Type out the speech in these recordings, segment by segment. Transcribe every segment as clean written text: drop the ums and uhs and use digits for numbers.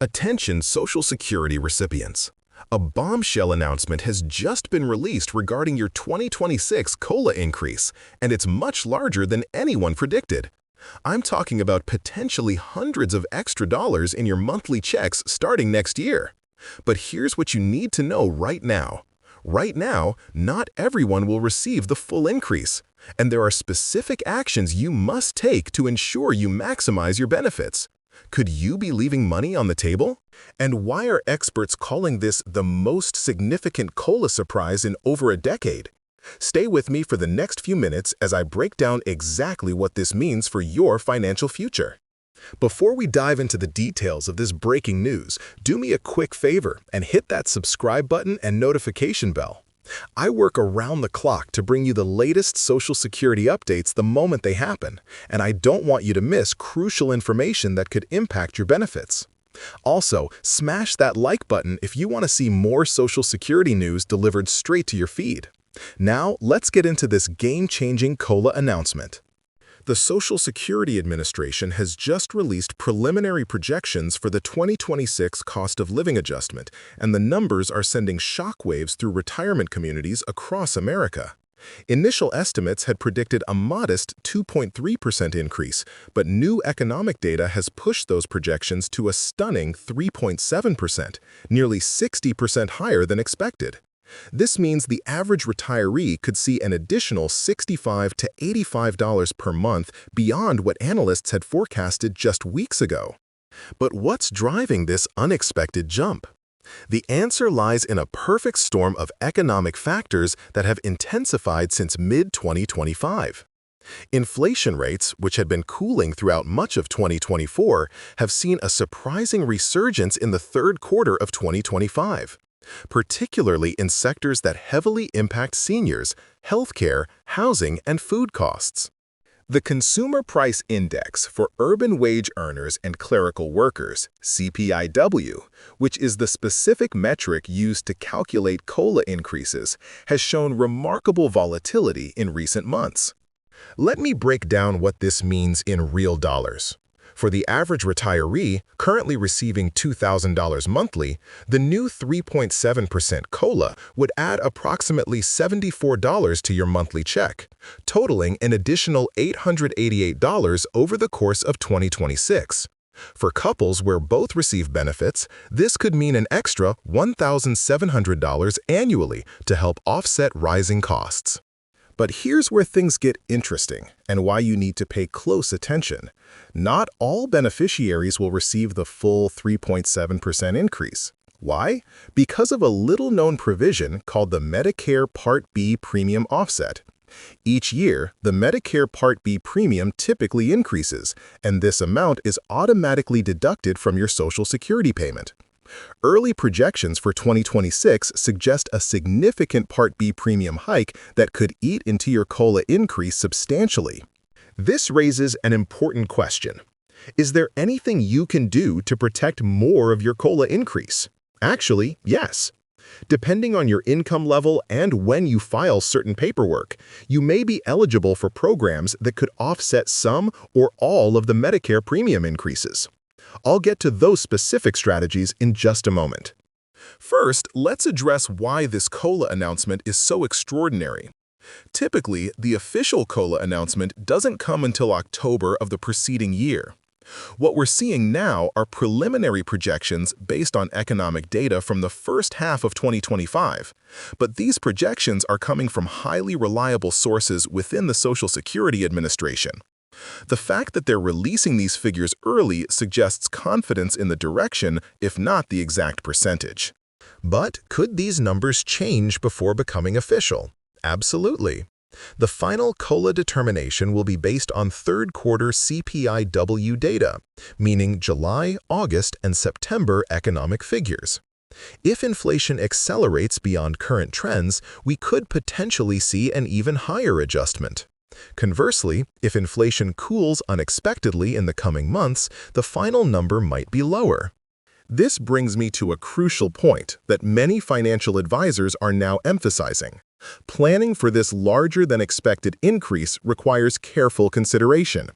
Attention Social Security recipients. A bombshell announcement has just been released regarding your 2026 COLA increase, and it's much larger than anyone predicted. I'm talking about potentially hundreds of extra dollars in your monthly checks starting next year. But here's what you need to know right now. Right now, not everyone will receive the full increase, and there are specific actions you must take to ensure you maximize your benefits. Could you be leaving money on the table? And why are experts calling this the most significant COLA surprise in over a decade? Stay with me for the next few minutes as I break down exactly what this means for your financial future. Before we dive into the details of this breaking news, do me a quick favor and hit that subscribe button and notification bell. I work around the clock to bring you the latest Social Security updates the moment they happen, and I don't want you to miss crucial information that could impact your benefits. Also, smash that like button if you want to see more Social Security news delivered straight to your feed. Now, let's get into this game-changing COLA announcement. The Social Security Administration has just released preliminary projections for the 2026 cost of living adjustment, and the numbers are sending shockwaves through retirement communities across America. Initial estimates had predicted a modest 2.3% increase, but new economic data has pushed those projections to a stunning 3.7%, nearly 60% higher than expected. This means the average retiree could see an additional $65 to $85 per month beyond what analysts had forecasted just weeks ago. But what's driving this unexpected jump? The answer lies in a perfect storm of economic factors that have intensified since mid-2025. Inflation rates, which had been cooling throughout much of 2024, have seen a surprising resurgence in the third quarter of 2025. Particularly in sectors that heavily impact seniors, healthcare, housing, and food costs. The Consumer Price Index for urban wage earners and clerical workers, CPIW, which is the specific metric used to calculate COLA increases, has shown remarkable volatility in recent months. Let me break down what this means in real dollars. For the average retiree, currently receiving $2,000 monthly, the new 3.7% COLA would add approximately $74 to your monthly check, totaling an additional $888 over the course of 2026. For couples where both receive benefits, this could mean an extra $1,700 annually to help offset rising costs. But here's where things get interesting and why you need to pay close attention. Not all beneficiaries will receive the full 3.7% increase. Why? Because of a little-known provision called the Medicare Part B premium offset. Each year, the Medicare Part B premium typically increases, and this amount is automatically deducted from your Social Security payment. Early projections for 2026 suggest a significant Part B premium hike that could eat into your COLA increase substantially. This raises an important question. Is there anything you can do to protect more of your COLA increase? Actually, yes. Depending on your income level and when you file certain paperwork, you may be eligible for programs that could offset some or all of the Medicare premium increases. I'll get to those specific strategies in just a moment. First, let's address why this COLA announcement is so extraordinary. Typically, the official COLA announcement doesn't come until October of the preceding year. What we're seeing now are preliminary projections based on economic data from the first half of 2025, but these projections are coming from highly reliable sources within the Social Security Administration. The fact that they're releasing these figures early suggests confidence in the direction, if not the exact percentage. But could these numbers change before becoming official? Absolutely. The final COLA determination will be based on third-quarter CPIW data, meaning July, August, and September economic figures. If inflation accelerates beyond current trends, we could potentially see an even higher adjustment. Conversely, if inflation cools unexpectedly in the coming months, the final number might be lower. This brings me to a crucial point that many financial advisors are now emphasizing. Planning for this larger-than-expected increase requires careful consideration.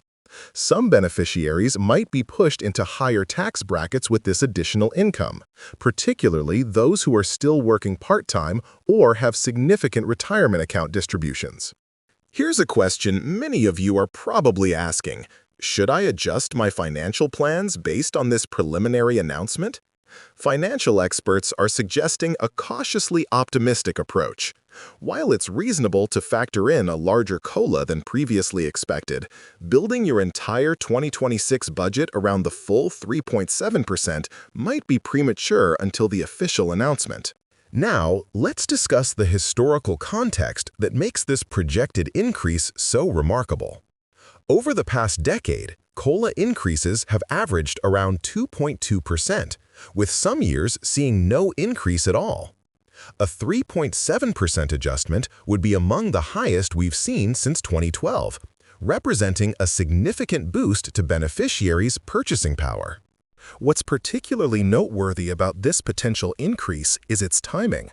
Some beneficiaries might be pushed into higher tax brackets with this additional income, particularly those who are still working part-time or have significant retirement account distributions. Here's a question many of you are probably asking. Should I adjust my financial plans based on this preliminary announcement? Financial experts are suggesting a cautiously optimistic approach. While it's reasonable to factor in a larger COLA than previously expected, building your entire 2026 budget around the full 3.7% might be premature until the official announcement. Now, let's discuss the historical context that makes this projected increase so remarkable. Over the past decade, COLA increases have averaged around 2.2%, with some years seeing no increase at all. A 3.7% adjustment would be among the highest we've seen since 2012, representing a significant boost to beneficiaries' purchasing power. What's particularly noteworthy about this potential increase is its timing.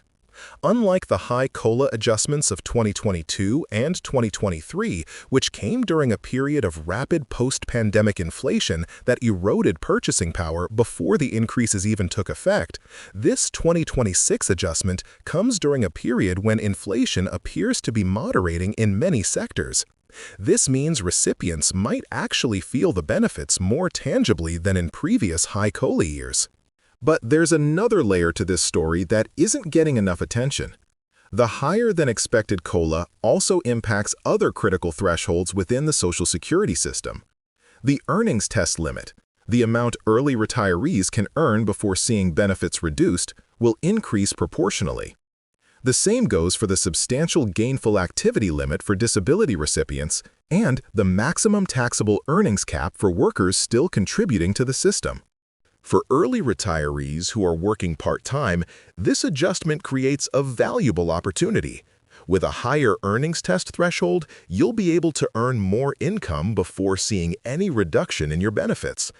Unlike the high COLA adjustments of 2022 and 2023, which came during a period of rapid post-pandemic inflation that eroded purchasing power before the increases even took effect, this 2026 adjustment comes during a period when inflation appears to be moderating in many sectors. This means recipients might actually feel the benefits more tangibly than in previous high COLA years. But there's another layer to this story that isn't getting enough attention. The higher-than-expected COLA also impacts other critical thresholds within the Social Security system. The earnings test limit, the amount early retirees can earn before seeing benefits reduced, will increase proportionally. The same goes for the substantial gainful activity limit for disability recipients and the maximum taxable earnings cap for workers still contributing to the system. For early retirees who are working part-time, this adjustment creates a valuable opportunity. With a higher earnings test threshold, you'll be able to earn more income before seeing any reduction in your benefits.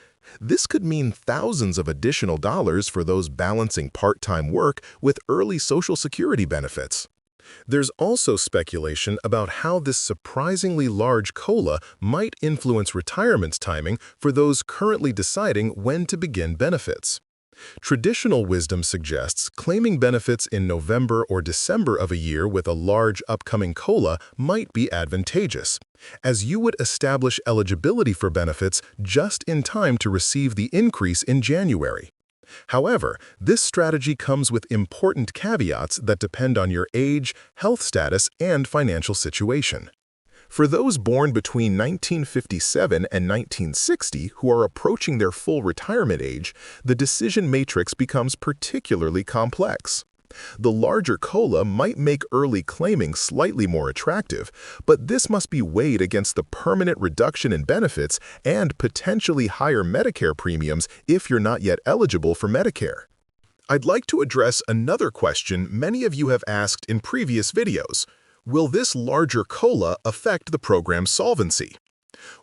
This could mean thousands of additional dollars for those balancing part-time work with early Social Security benefits. There's also speculation about how this surprisingly large COLA might influence retirement timing for those currently deciding when to begin benefits. Traditional wisdom suggests claiming benefits in November or December of a year with a large upcoming COLA might be advantageous, as you would establish eligibility for benefits just in time to receive the increase in January. However, this strategy comes with important caveats that depend on your age, health status, and financial situation. For those born between 1957 and 1960 who are approaching their full retirement age, the decision matrix becomes particularly complex. The larger COLA might make early claiming slightly more attractive, but this must be weighed against the permanent reduction in benefits and potentially higher Medicare premiums if you're not yet eligible for Medicare. I'd like to address another question many of you have asked in previous videos. Will this larger COLA affect the program's solvency?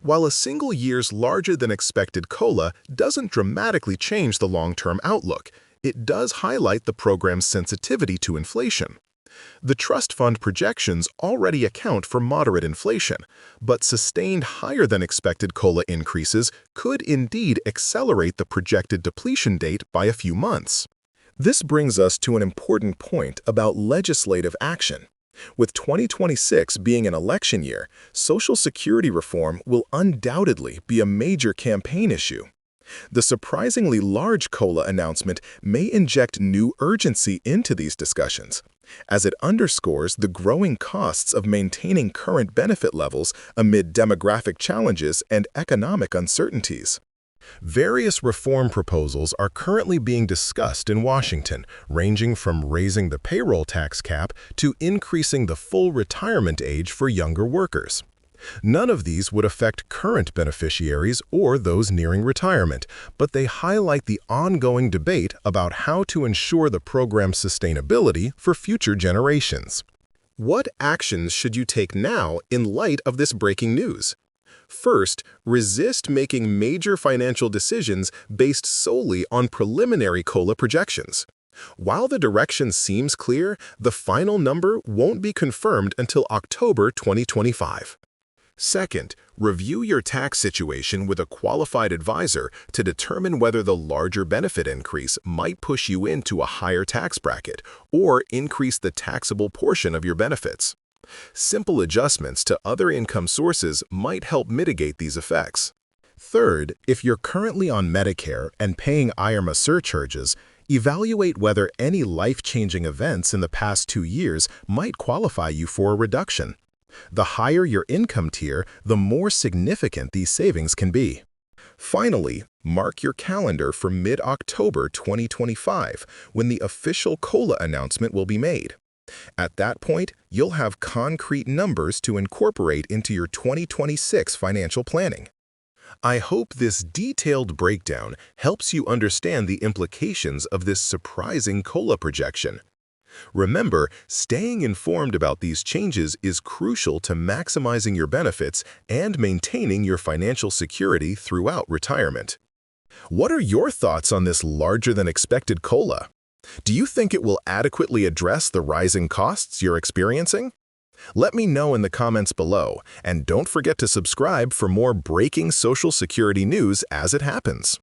While a single year's larger-than-expected COLA doesn't dramatically change the long-term outlook, it does highlight the program's sensitivity to inflation. The trust fund projections already account for moderate inflation, but sustained higher-than-expected COLA increases could indeed accelerate the projected depletion date by a few months. This brings us to an important point about legislative action. With 2026 being an election year, Social Security reform will undoubtedly be a major campaign issue. The surprisingly large COLA announcement may inject new urgency into these discussions, as it underscores the growing costs of maintaining current benefit levels amid demographic challenges and economic uncertainties. Various reform proposals are currently being discussed in Washington, ranging from raising the payroll tax cap to increasing the full retirement age for younger workers. None of these would affect current beneficiaries or those nearing retirement, but they highlight the ongoing debate about how to ensure the program's sustainability for future generations. What actions should you take now in light of this breaking news? First, resist making major financial decisions based solely on preliminary COLA projections. While the direction seems clear, the final number won't be confirmed until October 2025. Second, review your tax situation with a qualified advisor to determine whether the larger benefit increase might push you into a higher tax bracket or increase the taxable portion of your benefits. Simple adjustments to other income sources might help mitigate these effects. Third, if you're currently on Medicare and paying IRMA surcharges, evaluate whether any life-changing events in the past 2 years might qualify you for a reduction. The higher your income tier, the more significant these savings can be. Finally, mark your calendar for mid-October 2025, when the official COLA announcement will be made. At that point, you'll have concrete numbers to incorporate into your 2026 financial planning. I hope this detailed breakdown helps you understand the implications of this surprising COLA projection. Remember, staying informed about these changes is crucial to maximizing your benefits and maintaining your financial security throughout retirement. What are your thoughts on this larger-than-expected COLA? Do you think it will adequately address the rising costs you're experiencing? Let me know in the comments below, and don't forget to subscribe for more breaking Social Security news as it happens.